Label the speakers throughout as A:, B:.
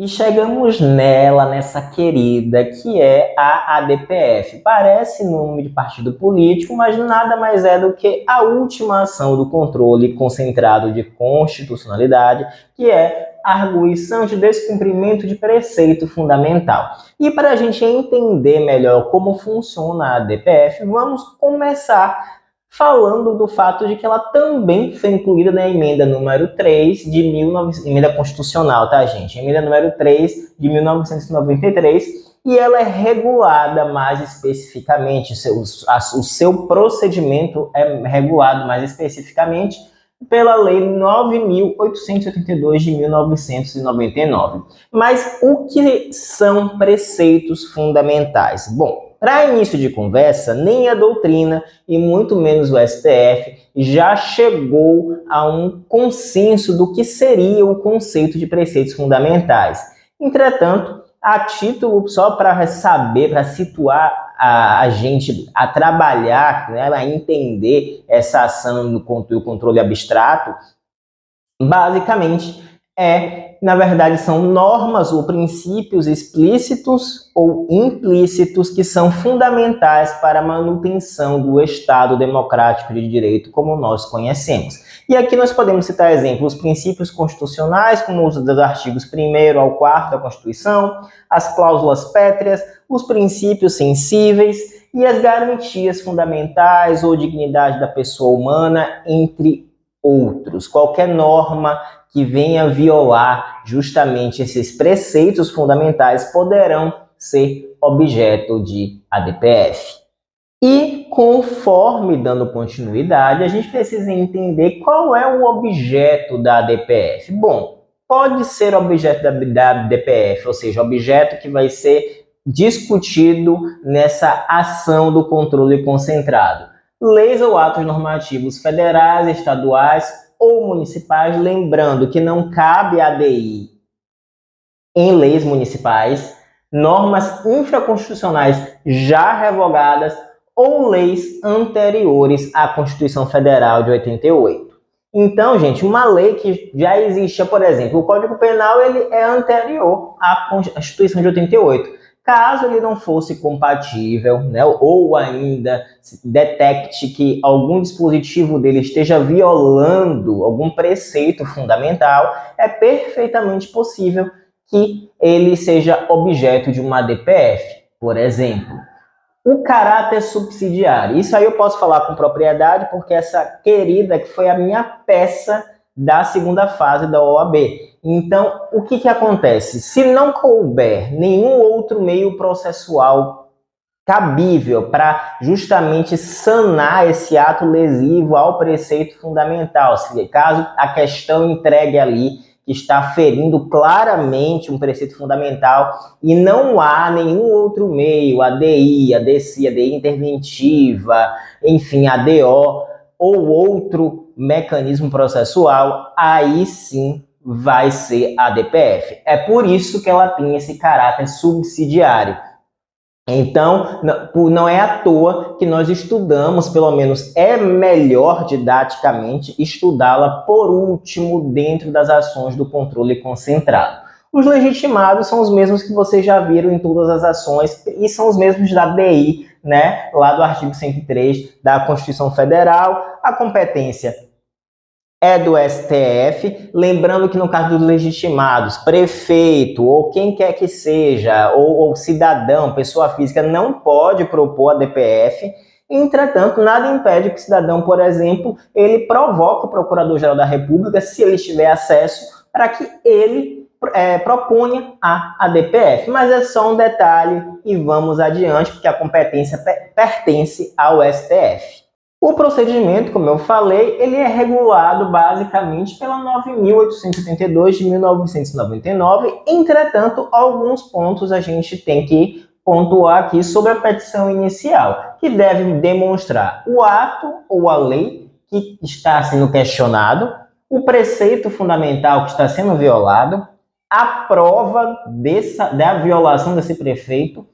A: E chegamos nessa querida, que é a ADPF. Parece nome de partido político, mas nada mais é do que a última ação do controle concentrado de constitucionalidade, que é a arguição de descumprimento de preceito fundamental. E para a gente entender melhor como funciona a ADPF, vamos começar falando do fato de que ela também foi incluída na emenda número 3 de 19... emenda constitucional, tá, gente? Emenda número 3 de 1993, e ela é regulada mais especificamente, o seu procedimento é regulado mais especificamente pela Lei 9.882 de 1999. Mas o que são preceitos fundamentais? Bom, para início de conversa, nem a doutrina e muito menos o STF já chegou a um consenso do que seria o conceito de preceitos fundamentais. Entretanto, a título, só para saber, para situar a gente a trabalhar, né, a entender essa ação do controle abstrato, basicamente na verdade, são normas ou princípios explícitos ou implícitos que são fundamentais para a manutenção do Estado democrático de direito como nós conhecemos. E aqui nós podemos citar exemplos, os princípios constitucionais, como os dos artigos 1º ao 4º da Constituição, as cláusulas pétreas, os princípios sensíveis e as garantias fundamentais ou dignidade da pessoa humana, entre outros. Qualquer norma que venha violar justamente esses preceitos fundamentais poderão ser objeto de ADPF. E conforme dando continuidade, a gente precisa entender qual é o objeto da ADPF. Bom, pode ser objeto da ADPF, ou seja, objeto que vai ser discutido nessa ação do controle concentrado. Leis ou atos normativos federais, estaduais ou municipais, lembrando que não cabe ADI em leis municipais, normas infraconstitucionais já revogadas ou leis anteriores à Constituição Federal de 88. Então, gente, uma lei que já existia, por exemplo, o Código Penal, ele é anterior à Constituição de 88. Caso ele não fosse compatível, né, ou ainda detecte que algum dispositivo dele esteja violando algum preceito fundamental, é perfeitamente possível que ele seja objeto de uma ADPF. Por exemplo, o caráter subsidiário. Isso aí eu posso falar com propriedade, porque essa querida que foi a minha peça da segunda fase da OAB. Então, o que acontece? Se não couber nenhum outro meio processual cabível para justamente sanar esse ato lesivo ao preceito fundamental, se caso a questão entregue ali que está ferindo claramente um preceito fundamental e não há nenhum outro meio, ADI, ADC, ADI interventiva, enfim, ADO ou outro mecanismo processual, aí sim vai ser a ADPF. É por isso que ela tem esse caráter subsidiário. Então, não é à toa que nós estudamos, pelo menos é melhor didaticamente estudá-la por último dentro das ações do controle concentrado. Os legitimados são os mesmos que vocês já viram em todas as ações e são os mesmos da DI, né? Lá do artigo 103 da Constituição Federal. A competência é do STF, lembrando que no caso dos legitimados, prefeito ou quem quer que seja, ou cidadão, pessoa física, não pode propor a DPF. Entretanto, nada impede que o cidadão, por exemplo, ele provoque o Procurador-Geral da República, se ele tiver acesso, para que ele proponha a ADPF. Mas é só um detalhe e vamos adiante, porque a competência pertence ao STF. O procedimento, como eu falei, ele é regulado basicamente pela 9.882 de 1999. Entretanto, alguns pontos a gente tem que pontuar aqui sobre a petição inicial, que deve demonstrar o ato ou a lei que está sendo questionado, o preceito fundamental que está sendo violado, a prova da violação desse preceito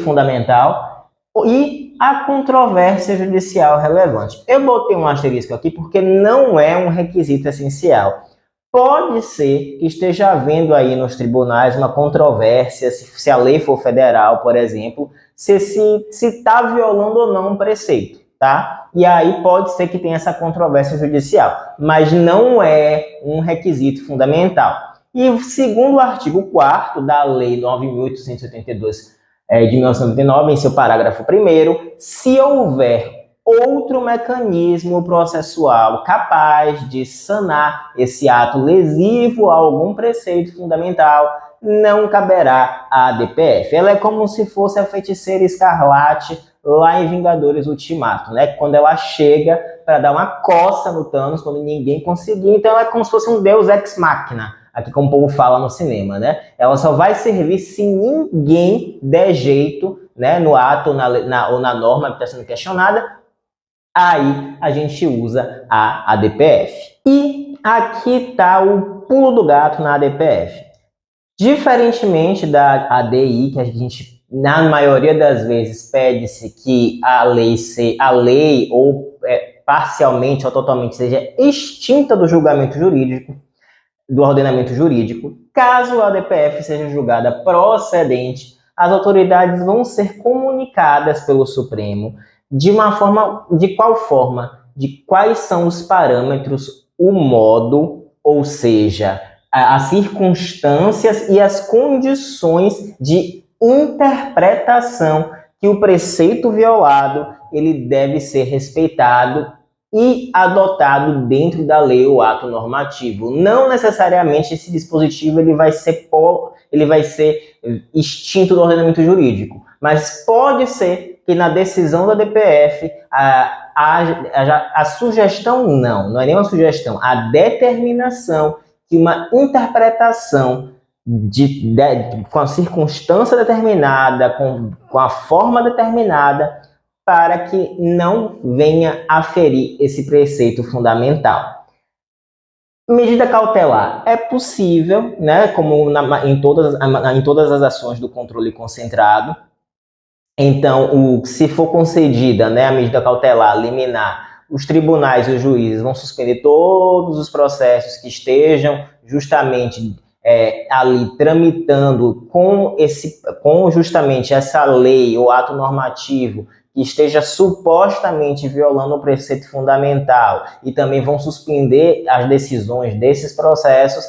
A: fundamental e a controvérsia judicial relevante. Eu botei um asterisco aqui porque não é um requisito essencial. pode ser que esteja havendo aí nos tribunais uma controvérsia se a lei for federal, por exemplo, se está violando ou não um preceito, tá? E aí pode ser que tenha essa controvérsia judicial, mas não é um requisito fundamental. E segundo o artigo 4º da Lei 9.882 de 1999, em seu parágrafo 1º, se houver outro mecanismo processual capaz de sanar esse ato lesivo a algum preceito fundamental, não caberá à ADPF. Ela é como se fosse a feiticeira Escarlate lá em Vingadores Ultimato, né? Quando ela chega para dar uma coça no Thanos, quando ninguém conseguir, então ela é como se fosse um deus ex machina, aqui como o povo fala no cinema, né? Ela só vai servir se ninguém der jeito, né, no ato ou na norma que está sendo questionada. Aí a gente usa a ADPF. E aqui está o pulo do gato na ADPF. Diferentemente da ADI, que a gente, na maioria das vezes, pede-se que a lei ou parcialmente ou totalmente seja extinta do julgamento jurídico, do ordenamento jurídico. Caso a ADPF seja julgada procedente, as autoridades vão ser comunicadas pelo Supremo de qual forma? De quais são os parâmetros, o modo, ou seja, as circunstâncias e as condições de interpretação que o preceito violado ele deve ser respeitado e adotado dentro da lei ou ato normativo. Não necessariamente esse dispositivo ele vai ser extinto do ordenamento jurídico, mas pode ser que na decisão da DPF a sugestão não é nem uma sugestão, a determinação que uma interpretação com a circunstância determinada, com a forma determinada, para que não venha a ferir esse preceito fundamental. Medida cautelar é possível, né, como em todas as ações do controle concentrado. Então, se for concedida, né, a medida cautelar liminar, os tribunais e os juízes vão suspender todos os processos que estejam justamente ali tramitando com justamente essa lei ou ato normativo que esteja supostamente violando o preceito fundamental, e também vão suspender as decisões desses processos,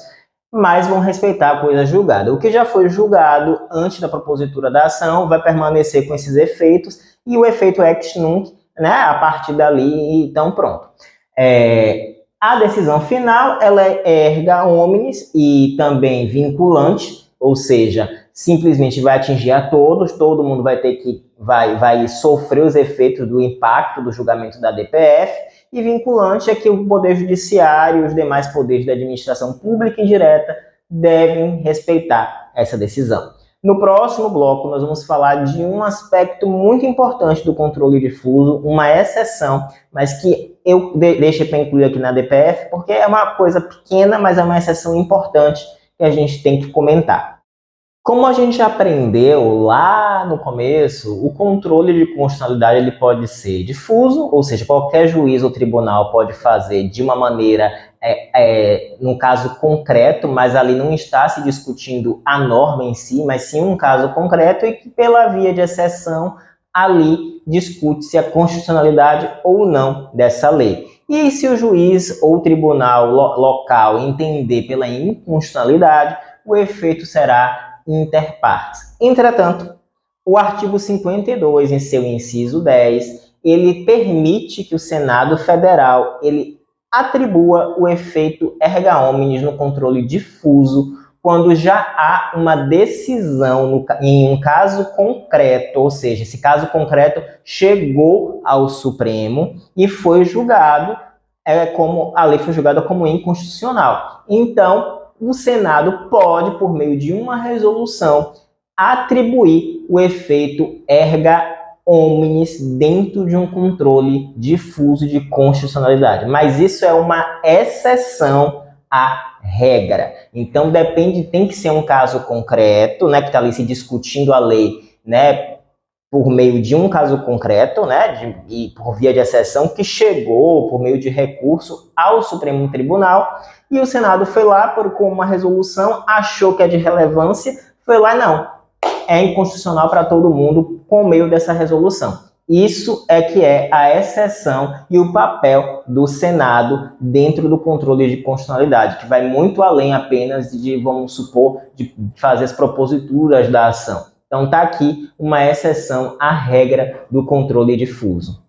A: mas vão respeitar a coisa julgada. O que já foi julgado antes da propositura da ação vai permanecer com esses efeitos, e o efeito ex nunc, né, a partir dali, então pronto. A decisão final, ela é erga omnes e também vinculante, ou seja, simplesmente vai atingir a todos, todo mundo vai sofrer os efeitos do impacto do julgamento da DPF, e vinculante é que o Poder Judiciário e os demais poderes da administração pública indireta devem respeitar essa decisão. No próximo bloco, nós vamos falar de um aspecto muito importante do controle difuso, uma exceção, mas que eu deixei para incluir aqui na DPF, porque é uma coisa pequena, mas é uma exceção importante que a gente tem que comentar. Como a gente aprendeu lá no começo, o controle de constitucionalidade ele pode ser difuso, ou seja, qualquer juiz ou tribunal pode fazer de uma maneira, num caso concreto, mas ali não está se discutindo a norma em si, mas sim um caso concreto e que pela via de exceção ali discute-se a constitucionalidade ou não dessa lei. E se o juiz ou tribunal local entender pela inconstitucionalidade, o efeito será inter partes. Entretanto, o artigo 52, em seu inciso 10, ele permite que o Senado Federal ele atribua o efeito erga omnes no controle difuso quando já há uma decisão em um caso concreto, ou seja, esse caso concreto chegou ao Supremo e foi julgado, como a lei foi julgada como inconstitucional. Então, o Senado pode, por meio de uma resolução, atribuir o efeito erga omnes dentro de um controle difuso de constitucionalidade. Mas isso é uma exceção à regra. Então, tem que ser um caso concreto, né, que está ali se discutindo a lei, né, por meio de um caso concreto, né, e por via de exceção, que chegou por meio de recurso ao Supremo Tribunal, e o Senado foi lá, com uma resolução, achou que é de relevância, foi lá, não, é inconstitucional para todo mundo por meio dessa resolução. Isso é que é a exceção e o papel do Senado dentro do controle de constitucionalidade, que vai muito além apenas de, vamos supor, de fazer as proposituras da ação. Então está aqui uma exceção à regra do controle difuso.